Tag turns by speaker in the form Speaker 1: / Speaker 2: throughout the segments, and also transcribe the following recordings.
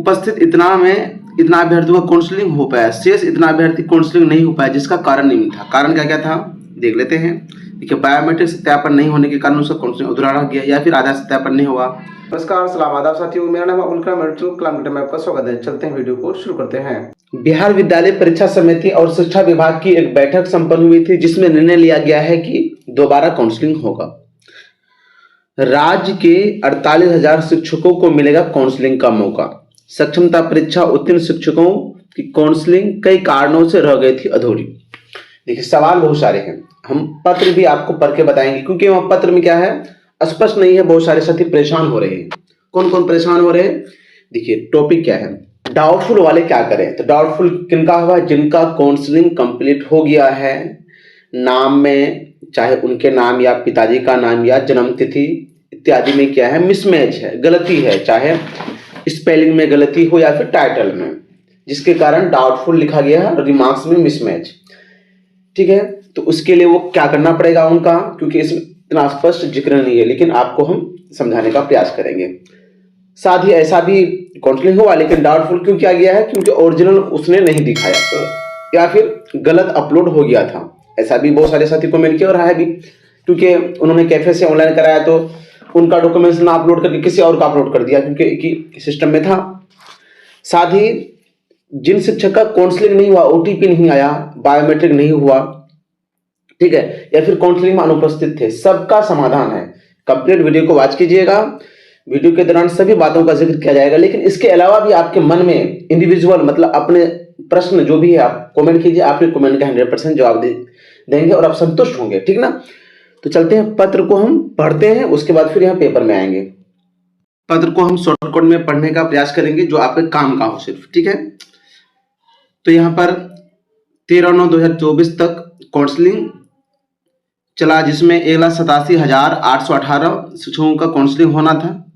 Speaker 1: उपस्थित इतना अभ्यर्थियों का काउंसलिंग हो पाया, शेष इतना अभ्यर्थी काउंसलिंग नहीं हो पाया, जिसका कारण निम्न था। कारण क्या क्या था देख लेते हैं। देखिए, बायोमेट्रिक सत्यापन नहीं होने के कारण उसका काउंसलिंग अधूरा रह गया, या फिर आधार सत्यापन नहीं हुआ। नमस्कार, सलाम, आदाब साथियों, मेरा नाम अबुल कलाम में आपका स्वागत है। चलते हैं, वीडियो को शुरू करते हैं। बिहार विद्यालय परीक्षा समिति और शिक्षा विभाग की एक बैठक संपन्न हुई थी, जिसमें निर्णय लिया गया है कि दोबारा काउंसलिंग होगा। राज्य के 48,000 शिक्षकों को मिलेगा काउंसलिंग का मौका। सक्षमता परीक्षा उत्तीर्ण शिक्षकों की काउंसलिंग कई कारणों से रह गई थी अधूरी। देखिए, सवाल बहुत सारे हैं, हम पत्र भी आपको पढ़ के बताएंगे, क्योंकि वह पत्र में क्या है स्पष्ट नहीं है। बहुत सारे साथी परेशान हो रहे हैं। कौन कौन परेशान हो रहे हैं? देखिए, टॉपिक क्या है, डाउटफुल वाले क्या करें। तो डाउटफुल किनका हुआ? जिनका काउंसलिंग कंप्लीट हो गया है, नाम में चाहे उनके नाम या पिताजी का नाम या जन्म तिथि इत्यादि में क्या है मिसमैच है, गलती है, चाहे स्पेलिंग में गलती हो या फिर टाइटल में, जिसके कारण डाउटफुल लिखा गया है, रिमार्क्स में मिसमैच। ठीक है, तो उसके लिए वो क्या करना पड़ेगा उनका, क्योंकि इसमें इतना स्पष्ट जिक्र नहीं है, लेकिन आपको हम समझाने का प्रयास करेंगे। साथ ही ऐसा भी काउंसलिंग हुआ लेकिन डाउटफुल क्यों किया गया है? क्योंकि ओरिजिनल उसने नहीं दिखाया, तो या फिर गलत अपलोड हो गया था। ऐसा भी बहुत सारे साथी कमेंट किया और है भी, क्योंकि उन्होंने कैफे से ऑनलाइन कराया तो उनका डॉक्यूमेंट्स ना अपलोड करके किसी और का अपलोड कर दिया, क्योंकि सिस्टम में था। साथ ही जिन शिक्षक का काउंसलिंग नहीं हुआ, ओटीपी नहीं आया, बायोमेट्रिक नहीं हुआ, ठीक है, या फिर काउंसलिंग में अनुपस्थित थे, सबका समाधान है। कंप्लीट वीडियो को वॉच कीजिएगा। वीडियो के दौरान सभी बातों का जिक्र किया जाएगा, लेकिन इसके अलावा भी आपके मन में इंडिविजुअल मतलब अपने प्रश्न जो भी है आप कमेंट कीजिए। आपके कमेंट का 100% जवाब देंगे और आप संतुष्ट होंगे, ठीक ना। तो चलते हैं, पत्र को हम पढ़ते हैं, उसके बाद फिर यहाँ पेपर में आएंगे। पत्र को हम शॉर्टकट में पढ़ने का प्रयास करेंगे, जो आपके काम का हो सिर्फ, ठीक है। तो यहाँ पर 13/9/2024 तक काउंसलिंग चला, जिसमें 1,87,818 शिक्षकों का काउंसलिंग होना था।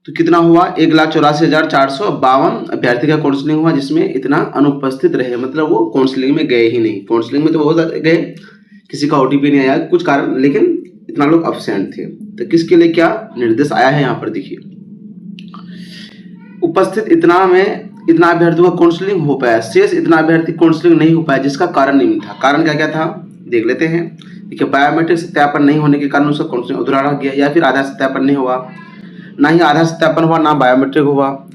Speaker 1: तो कितना हुआ? 1,84,452 अभ्यर्थी का काउंसलिंग हुआ, जिसमें इतना अनुपस्थित रहे, मतलब वो काउंसलिंग में गए ही नहीं। काउंसलिंग में तो बहुत सारे गए, किसी का ओटीपी नहीं आया, कुछ कारण, लेकिन इतना लोग अब्सेंट थे। तो किसके लिए क्या निर्देश आया है यहाँ पर देखिए, उपस्थित इतना अभ्यर्थियों का काउंसलिंग हो पाया, शेष इतना अभ्यर्थी काउंसलिंग नहीं हो पाया, जिसका कारण निम्न था। कारण क्या क्या था देख लेते हैं। देखिए, बायोमेट्रिक सत्यापन नहीं होने के कारण उसका काउंसलिंग अधूरा रह गया, या फिर आधार सत्यापन नहीं हुआ, ना ही आधार सत्यापन हुआ ना बायोमेट्रिक हुआ,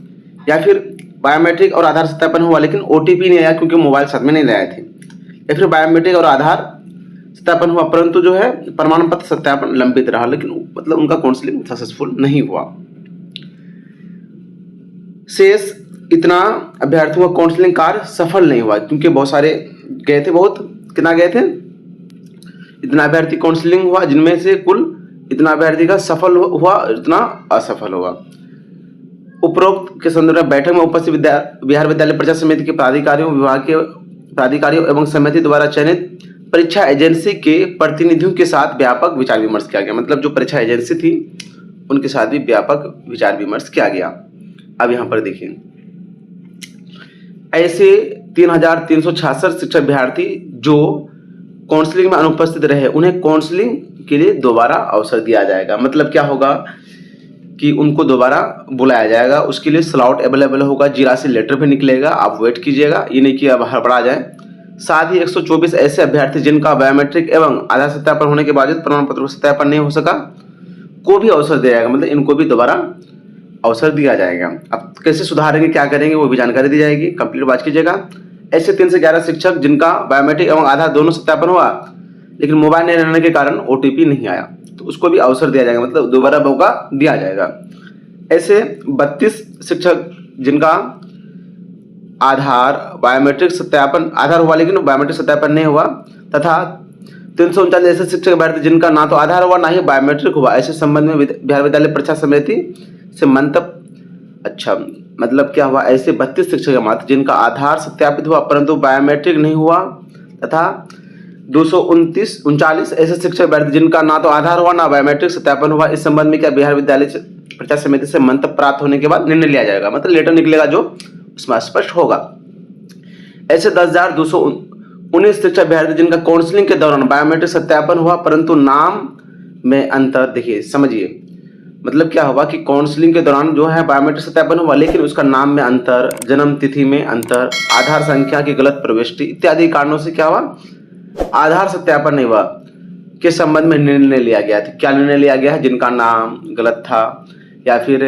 Speaker 1: या फिर बायोमेट्रिक और आधार सत्यापन हुआ लेकिन ओटीपी नहीं आया क्योंकि मोबाइल साथ में नहीं लाए थे, या फिर बायोमेट्रिक और आधार सत्यापन हुआ परंतु जो है प्रमाण पत्र सत्यापन लंबित रहा, लेकिन मतलब उनका काउंसलिंग सक्सेसफुल नहीं हुआ। शेष इतना अभ्यर्थियों का काउंसलिंग कार्य सफल नहीं हुआ, क्योंकि बहुत सारे गए थे, बहुत कितना गए थे, इतना अभ्यर्थी काउंसलिंग हुआ, जिनमें से कुल इतना अभ्यर्थी का सफल हुआ, इतना असफल हुआ। उपरोक्त के संदर्भ में बैठक में उपस्थित बिहार विद्यालय परीक्षा समिति के पदाधिकारियों, विभाग के पदाधिकारियों एवं समिति द्वारा चयनित परीक्षा एजेंसी के प्रतिनिधियों के साथ व्यापक विचार विमर्श किया गया। मतलब जो परीक्षा एजेंसी थी उनके साथ भी व्यापक विचार विमर्श किया गया। अब यहाँ पर देखिए, ऐसे 3,366 शिक्षक अभ्यर्थी जो काउंसलिंग में अनुपस्थित रहे, उन्हें काउंसलिंग के लिए दोबारा अवसर दिया जाएगा। मतलब क्या होगा कि उनको दोबारा बुलाया जाएगा, उसके लिए स्लॉट अवेलेबल होगा, जिला से लेटर भी निकलेगा, आप वेट कीजिएगा, ये नहीं कि अब हड़बड़ा जाए। साथ ही 124 ऐसे अभ्यर्थी जिनका बायोमेट्रिक एवं आधार सत्यापन होने के बावजूद प्रमाण पत्र सत्यापन नहीं हो सका, को भी अवसर दिया जाएगा, मतलब इनको भी दोबारा अवसर दिया जाएगा। अब कैसे सुधारेंगे, क्या करेंगे, वो भी जानकारी दी जाएगी, कंप्लीट बात कीजिएगा। ऐसे 3 से 11 शिक्षक जिनका बायोमेट्रिक एवं आधार दोनों सत्यापन हुआ लेकिन मोबाइल नहीं रहने के कारण ओटीपी नहीं आया, तो उसको भी अवसर दिया जाएगा, मतलब दोबारा मौका दिया जाएगा। ऐसे 32 शिक्षक जिनका आधार बायोमेट्रिक सत्यापन, आधार हुआ लेकिन बायोमेट्रिक सत्यापन नहीं हुआ, तथा 339 ऐसे शिक्षक अभ्यर्थी जिनका ना तो आधार हुआ ना ही बायोमेट्रिक हुआ, ऐसे संबंध में बिहार विद्यालय परीक्षा समिति से मंतव्य। अच्छा, मतलब क्या हुआ, ऐसे 32 शिक्षक मात्र जिनका आधार सत्यापित हुआ परंतु बायोमेट्रिक नहीं हुआ, तथा 239 ऐसे शिक्षक अभ्यर्थी जिनका ना तो आधार हुआ ना बायोमेट्रिक सत्यापन हुआ। इस संबंध में क्या बिहार विद्यालय परीक्षा समिति से मंतव्य प्राप्त होने के बाद निर्णय लिया जाएगा, मतलब लेटर निकलेगा जो उसमें स्पष्ट होगा। ऐसे 10,219 शिक्षक अभ्यर्थी जिनका काउंसलिंग के दौरान बायोमेट्रिक सत्यापन हुआ परंतु नाम में अंतर, देखिए समझिए, मतलब क्या होगा कि काउंसलिंग के दौरान जो है बायोमेट्रिक सत्यापन हुआ, लेकिन उसका नाम में अंतर, जन्म तिथि में अंतर, आधार संख्या की गलत प्रविष्टि इत्यादि कारणों से क्या हुआ, आधार सत्यापन नहीं हुआ के संबंध में निर्णय लिया गया था। क्या निर्णय लिया गया है? जिनका नाम गलत था या फिर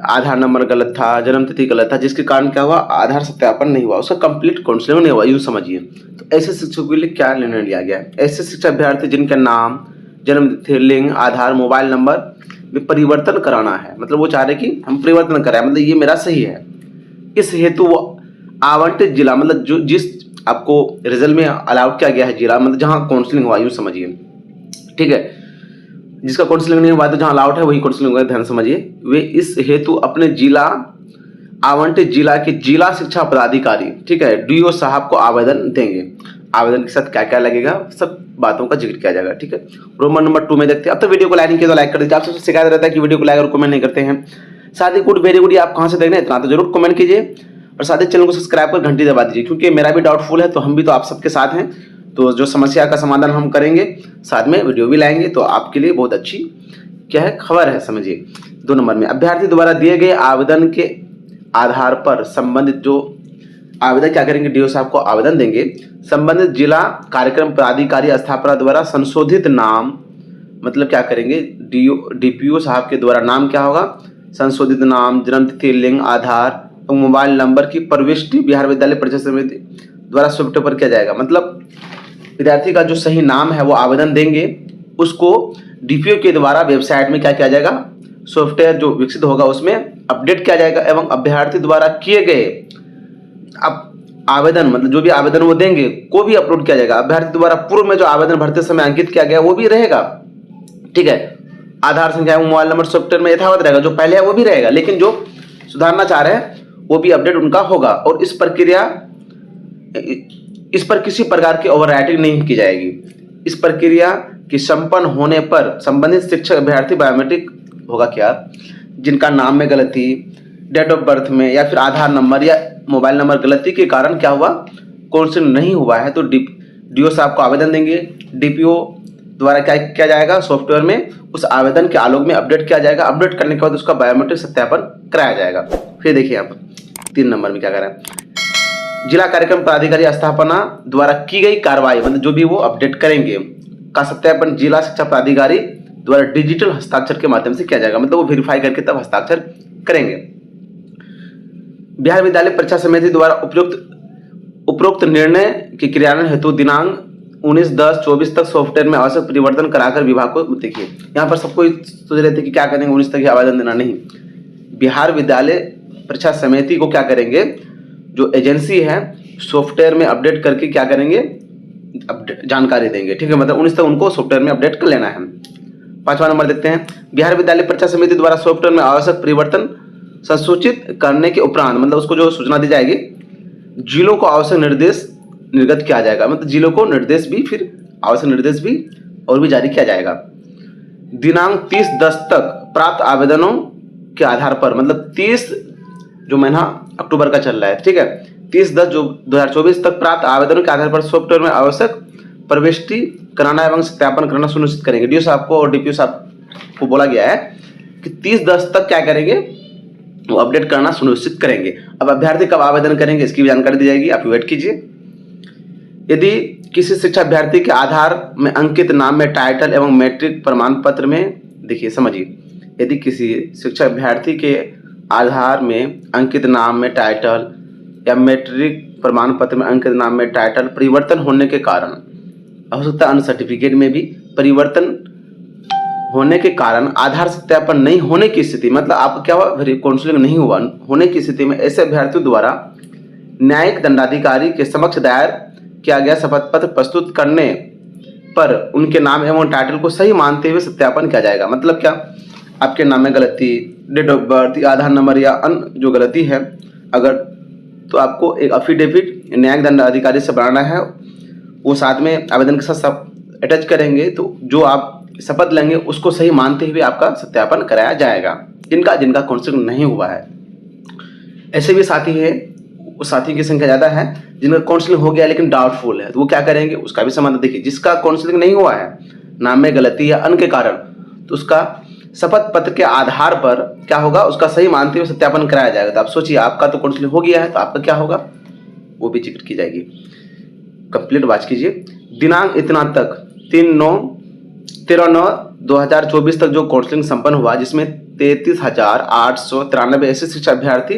Speaker 1: आधार नंबर गलत था, जन्म तिथि गलत था, जिसके कारण क्या हुआ, आधार सत्यापन नहीं हुआ, उसका कंप्लीट काउंसलिंग नहीं हुआ, यूं समझिए। तो ऐसे शिक्षकों के लिए क्या निर्णय लिया गया है? ऐसे शिक्षक अभ्यर्थी जिनके नाम, जन्म तिथि, लिंग, आधार, मोबाइल नंबर में परिवर्तन कराना है, मतलब वो चाह रहे कि हम परिवर्तन कराएं, मतलब ये मेरा सही है, इस हेतु वो आवंटित जिला, मतलब जो जिस आपको रिजल्ट में अलाउड किया गया है जिला, मतलब जहां काउंसलिंग हुआ, यूं समझिए, ठीक है। जिसका काउंसलिंग नहीं हुआ तो जहां अलाउड है वही काउंसलिंग होगा, ध्यान समझिए। वे इस हेतु अपने जिला आवंटित जिला के जिला शिक्षा पदाधिकारी, ठीक है, डीओ साहब को आवेदन देंगे। आवेदन के साथ क्या क्या लगेगा, सब बातों का जिक्र किया जाएगा, ठीक है। रोमन नंबर 2 में देखते हैं। अब तो वीडियो को लाइक नहीं किया तो लाइक कर दीजिए। आप सबसे शिकायत रहता है कि वीडियो को लाइक और कमेंट नहीं करते हैं। साथ ही गुड वेरी गुड आप कहां से देख रहे हैं, इतना तो जरूर कमेंट कीजिए और साथ ही चैनल को सब्सक्राइब कर घंटी दबा दीजिए, क्योंकि मेरा भी डाउटफुल है तो हम भी तो आप सबके साथ हैं। तो जो समस्या का समाधान हम करेंगे, साथ में वीडियो भी लाएंगे, तो आपके लिए बहुत अच्छी क्या है खबर है, समझिए। 2 नंबर में अभ्यर्थी द्वारा दिए गए आवेदन के आधार पर संबंधित जो आवेदन क्या करेंगे, डीओ साहब को आवेदन देंगे। संबंधित जिला कार्यक्रम पदाधिकारी स्थापना द्वारा संशोधित नाम, मतलब क्या करेंगे, डीपीओ साहब के द्वारा नाम क्या होगा, संशोधित नाम, जन्म तिथि, लिंग, आधार और मोबाइल नंबर की प्रविष्टि बिहार विद्यालय परीक्षा समिति द्वारा सॉफ्टवेयर पर किया जाएगा। मतलब विद्यार्थी का जो सही नाम है वो आवेदन देंगे, उसको डीपीओ के द्वारा वेबसाइट में क्या किया जाएगा, सॉफ्टवेयर जो विकसित होगा उसमें अपडेट किया जाएगा एवं अभ्यर्थी द्वारा किए गए अब आवेदन, मतलब जो भी आवेदन वो देंगे को भी अपलोड किया जाएगा। अभ्यर्थी द्वारा पूर्व में जो आवेदन भरते समय अंकित किया गया वो भी रहेगा, ठीक है। आधार संख्या एवं मोबाइल नंबर सॉफ्टवेयर में यथावत रहेगा, जो पहले है वो भी रहेगा, लेकिन जो सुधारना चाह रहे हैं वो भी अपडेट उनका होगा। और इस पर किसी प्रकार की ओवरराइटिंग नहीं की जाएगी। इस प्रक्रिया की संपन्न होने पर संबंधित शिक्षक अभ्यर्थी बायोमेट्रिक होगा क्या, जिनका नाम में गलती, डेट ऑफ बर्थ में या फिर आधार नंबर या मोबाइल नंबर गलती के कारण क्या हुआ, काउंसलिंग नहीं हुआ है, तो डीओ साहब को आवेदन देंगे। डीपीओ द्वारा क्या किया जाएगा, सॉफ्टवेयर में उस आवेदन के आलोक में अपडेट किया जाएगा। अपडेट करने के बाद उसका बायोमेट्रिक सत्यापन कराया जाएगा। फिर देखिए यहाँ पर 3 नंबर में क्या कर रहे हैं, जिला कार्यक्रम पदाधिकारी स्थापना द्वारा की गई कार्रवाई, मतलब जो भी वो अपडेट करेंगे का सत्यापन जिला शिक्षा पदाधिकारी द्वारा डिजिटल हस्ताक्षर के माध्यम से किया जाएगा, मतलब वो वेरीफाई करके तब हस्ताक्षर करेंगे। बिहार विद्यालय परीक्षा समिति द्वारा उपरोक्त निर्णय के क्रियान्वयन हेतु दिनांक 19/10/24 तक सॉफ्टवेयर में आवश्यक परिवर्तन कराकर विभाग को, देखिए यहाँ पर सबको सोच रहे थे कि क्या करेंगे, 19 तक ही आवेदन देना, नहीं। बिहार विद्यालय परीक्षा समिति को क्या करेंगे, जो एजेंसी है सॉफ्टवेयर में अपडेट करके क्या करेंगे, जानकारी देंगे, ठीक है। मतलब 19 तक उनको सॉफ्टवेयर में अपडेट कर लेना है। 5वां नंबर देखते हैं, बिहार विद्यालय परीक्षा समिति द्वारा सॉफ्टवेयर में आवश्यक परिवर्तन संसूचित करने के उपरांत, मतलब उसको जो सूचना दी जाएगी, जिलों को आवश्यक निर्देश निर्गत किया जाएगा, मतलब जिलों को निर्देश भी, फिर आवश्यक निर्देश भी और भी जारी किया जाएगा। दिनांक 30/10 तक प्राप्त आवेदनों के आधार पर, मतलब 30 जो महीना अक्टूबर का चल रहा है, ठीक है, 30/10/2024 तक प्राप्त आवेदनों के आधार पर सॉफ्टवेयर में आवश्यक प्रविष्टि कराना एवं सत्यापन करना सुनिश्चित करेंगे। डीओ साहब को और डीपीओ साहब को बोला गया है कि 30/10 तक क्या करेंगे, वो अपडेट करना सुनिश्चित करेंगे। अब अभ्यर्थी कब आवेदन करेंगे इसकी भी जानकारी दी जाएगी, आप वेट कीजिए। यदि किसी शिक्षा अभ्यर्थी के आधार में अंकित नाम में टाइटल एवं मैट्रिक प्रमाण पत्र में, देखिए समझिए, यदि किसी शिक्षा अभ्यर्थी के आधार में अंकित नाम में टाइटल या मैट्रिक प्रमाण पत्र में अंकित नाम में टाइटल परिवर्तन होने के कारण, हो सकता है अन्य सर्टिफिकेट में भी परिवर्तन होने के कारण आधार सत्यापन नहीं होने की स्थिति, मतलब आप क्या हुआ, काउंसलिंग नहीं हुआ होने की स्थिति में ऐसे अभ्यर्थियों द्वारा न्यायिक दंडाधिकारी के समक्ष दायर किया गया शपथ पत्र प्रस्तुत करने पर उनके नाम एवं टाइटल को सही मानते हुए सत्यापन किया जाएगा। मतलब क्या, आपके नाम में गलती, date of birth, Aadhaar number या अन्य जो गलती है अगर, तो आपको एक अफिडेविट न्यायिक दंडाधिकारी से बनाना है, वो साथ में आवेदन के साथ सब अटैच करेंगे, तो जो आप शपथ लेंगे उसको सही मानते हुए आपका सत्यापन कराया जाएगा, जिनका काउंसलिंग नहीं हुआ है। ऐसे भी साथी है, उस साथी की संख्या ज़्यादा है जिनका काउंसलिंग हो गया लेकिन डाउटफुल है, तो वो क्या करेंगे, उसका भी समाधान देखिए। जिसका काउंसलिंग नहीं हुआ है, नाम में गलती या अन्य के कारण, तो उसका शपथ पत्र के आधार पर क्या होगा, उसका सही मानते हुए सत्यापन कराया जाएगा। तो आप सोचिए, आपका तो काउंसलिंग हो गया है, तो आपका क्या होगा वो भी जिक्र की जाएगी। कंप्लीट वाच कीजिए। दिनांक इतना तक 13/9/2024 तक जो काउंसलिंग संपन्न हुआ, जिसमें 33,893 ऐसे शिक्षा अभ्यर्थी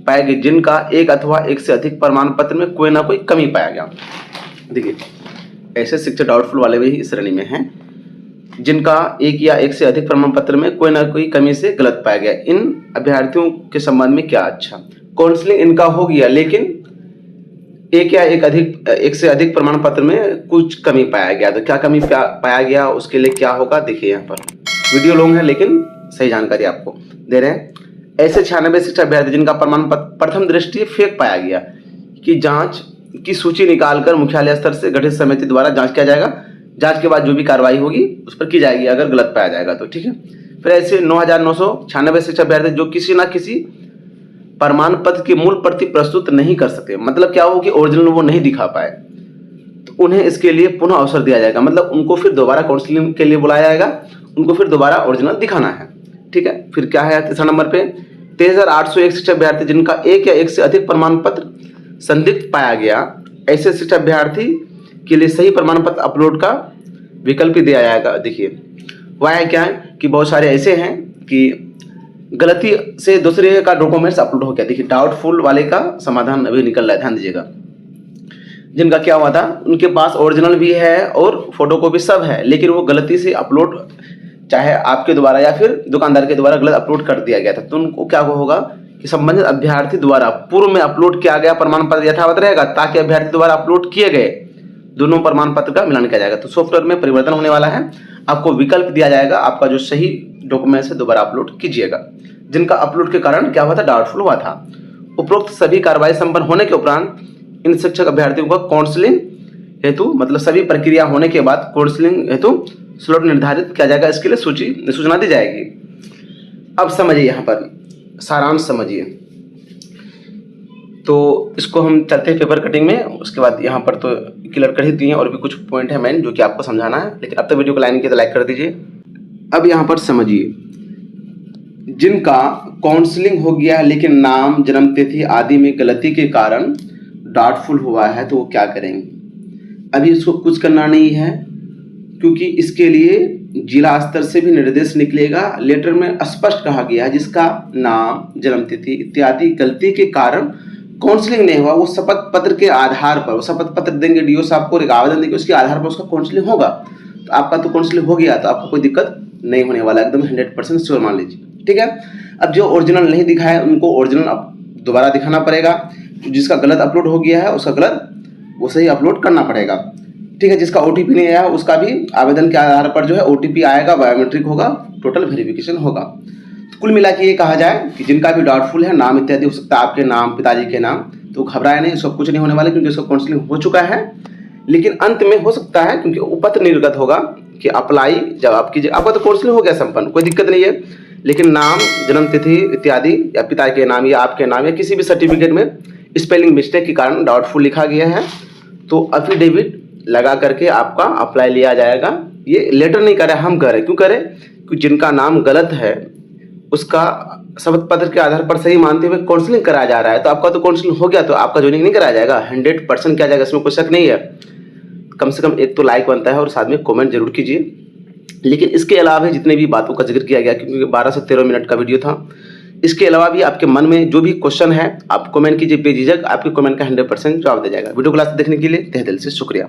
Speaker 1: पाए गए जिनका एक अथवा एक से अधिक प्रमाण पत्र में कोई ना कोई कमी पाया गया। देखिए, ऐसे शिक्षक डाउटफुल वाले भी इस श्रेणी में हैं जिनका एक या एक से अधिक प्रमाण पत्र में कोई ना कोई कमी से गलत पाया गया। इन अभ्यर्थियों के संबंध में क्या, अच्छा काउंसलिंग इनका हो गया, लेकिन एक या एक से अधिक प्रमाण पत्र में कुछ कमी पाया गया। तो क्या कमी पाया गया, उसके लिए क्या होगा, देखिए यहाँ पर वीडियो लॉन्ग है लेकिन सही जानकारी आपको दे रहे हैं। ऐसे 96 शिक्षक अभ्यर्थी जिनका प्रमाण पत्र प्रथम दृष्टि फेक पाया गया कि जांच की सूची निकालकर मुख्यालय स्तर से गठित समिति द्वारा जांच किया जाएगा। जांच के बाद जो भी कार्रवाई होगी उस पर की जाएगी, अगर गलत पाया जाएगा तो, ठीक है। फिर ऐसे 9,996 शिक्षक अभ्यर्थी जो किसी ना किसी प्रमाण पत्र की मूल प्रति प्रस्तुत नहीं कर सके, मतलब क्या हो कि ओरिजिनल वो नहीं दिखा पाए, तो उन्हें इसके लिए पुनः अवसर दिया जाएगा। मतलब उनको फिर दोबारा काउंसलिंग के लिए बुलाया जाएगा, उनको फिर दोबारा ओरिजिनल दिखाना है, ठीक है। फिर क्या है तीसरा नंबर पे, 23,801 शिक्षक अभ्यर्थी जिनका एक या एक से अधिक प्रमाण पत्र संदिग्ध पाया गया। ऐसे शिक्षक अभ्यर्थी के लिए सही प्रमाण पत्र अपलोड का विकल्प दिया जाएगा। देखिए वह है क्या है कि बहुत सारे ऐसे हैं कि गलती से दूसरे का डॉक्यूमेंट्स अपलोड हो गया। देखिए डाउटफुल वाले का समाधान अभी निकल रहा है, ध्यान दीजिएगा। जिनका क्या हुआ था, उनके पास ओरिजिनल भी है और फोटो कॉपी सब है, लेकिन वो गलती से अपलोड, चाहे आपके द्वारा या फिर दुकानदार के द्वारा गलत अपलोड कर दिया गया था। तो उनको क्या होगा कि संबंधित अभ्यर्थी द्वारा पूर्व में अपलोड किया गया प्रमाण पत्र यथावत रहेगा, ताकि अभ्यर्थी द्वारा अपलोड किए गए दोनों प्रमाण पत्र का मिलान किया जाएगा। तो सॉफ्टवेयर में परिवर्तन होने वाला है, आपको विकल्प दिया जाएगा, आपका जो सही डॉक्यूमेंट्स है दोबारा अपलोड कीजिएगा। जिनका अपलोड के कारण क्या हुआ था, डाउटफुल हुआ था। उपरोक्त सभी कार्रवाई संपन्न होने के उपरांत इन शिक्षक अभ्यर्थियों को काउंसलिंग हेतु, मतलब सभी प्रक्रिया होने के बाद काउंसलिंग हेतु स्लॉट निर्धारित किया जाएगा। इसके लिए सूचना दी जाएगी। अब समझिए, यहाँ पर सारांश समझिए। तो इसको हम चलते हैं पेपर कटिंग में, उसके बाद यहाँ पर तो क्लियर कर ही दिए हैं, और भी कुछ पॉइंट है मेन जो कि आपको समझाना है, लेकिन अब तक वीडियो को लाइन किया तो लाइक कर दीजिए। अब यहाँ पर समझिए, जिनका काउंसलिंग हो गया है लेकिन नाम, जन्म तिथि आदि में गलती के कारण डाउटफुल हुआ है, तो वो क्या करेंगे। अभी इसको कुछ करना नहीं है, क्योंकि इसके लिए जिला स्तर से भी निर्देश निकलेगा। लेटर में स्पष्ट कहा गया है जिसका नाम, जन्म तिथि इत्यादि गलती के कारण काउंसलिंग नहीं हुआ, वो शपथ पत्र के आधार पर, वो शपथ पत्र देंगे डीओ साहब को, एक आवेदन देंगे, उसके आधार पर उसका काउंसलिंग होगा। तो आपका तो काउंसलिंग हो गया, तो आपको कोई दिक्कत नहीं होने वाला, एकदम 100% श्योर मान लीजिए, ठीक है। अब जो ओरिजिनल नहीं दिखा है उनको ओरिजिनल दोबारा दिखाना पड़ेगा। जिसका गलत अपलोड हो गया है उसका गलत वो सही अपलोड करना पड़ेगा, ठीक है। जिसका ओटीपी नहीं आया उसका भी आवेदन के आधार पर जो है ओटीपी आएगा, बायोमेट्रिक होगा, टोटल वेरिफिकेशन होगा। तो कुल मिला के ये कहा जाए कि जिनका भी डाउटफुल है, नाम इत्यादि हो सकता है, आपके नाम, पिताजी के नाम, तो घबराए नहीं, सब कुछ नहीं होने वाले, क्योंकि उसका काउंसलिंग हो चुका है। लेकिन अंत में हो सकता है, क्योंकि पत्र निर्गत होगा कि अप्लाई जब आप कीजिए, आपका तो काउंसलिंग हो गया संपन्न, कोई दिक्कत नहीं है, लेकिन नाम, जन्म तिथि इत्यादि या पिता के नाम या आपके नाम या किसी भी सर्टिफिकेट में स्पेलिंग मिस्टेक के कारण डाउटफुल लिखा गया है, तो अफिडेविट लगा करके आपका अप्लाई लिया जाएगा। ये लेटर नहीं करें, हम करें। क्यों करें? क्योंकि जिनका नाम गलत है उसका शपथ पत्र के आधार पर सही मानते हुए काउंसलिंग कराया जा रहा है, तो आपका तो काउंसलिंग हो गया, तो आपका ज्वाइनिंग नहीं कराया जाएगा, 100% किया जाएगा, इसमें कोई शक नहीं है। कम से कम एक तो लाइक बनता है और साथ में कमेंट जरूर कीजिए। लेकिन इसके अलावा जितने भी बातों का जिक्र किया गया, क्योंकि 12 से 13 मिनट का वीडियो था, इसके अलावा भी आपके मन में जो भी क्वेश्चन है आप कमेंट कीजिए बेझिझक, आपके कमेंट का 100% जवाब दिया जाएगा। वीडियो को लास्ट देखने के लिए तहे दिल से शुक्रिया।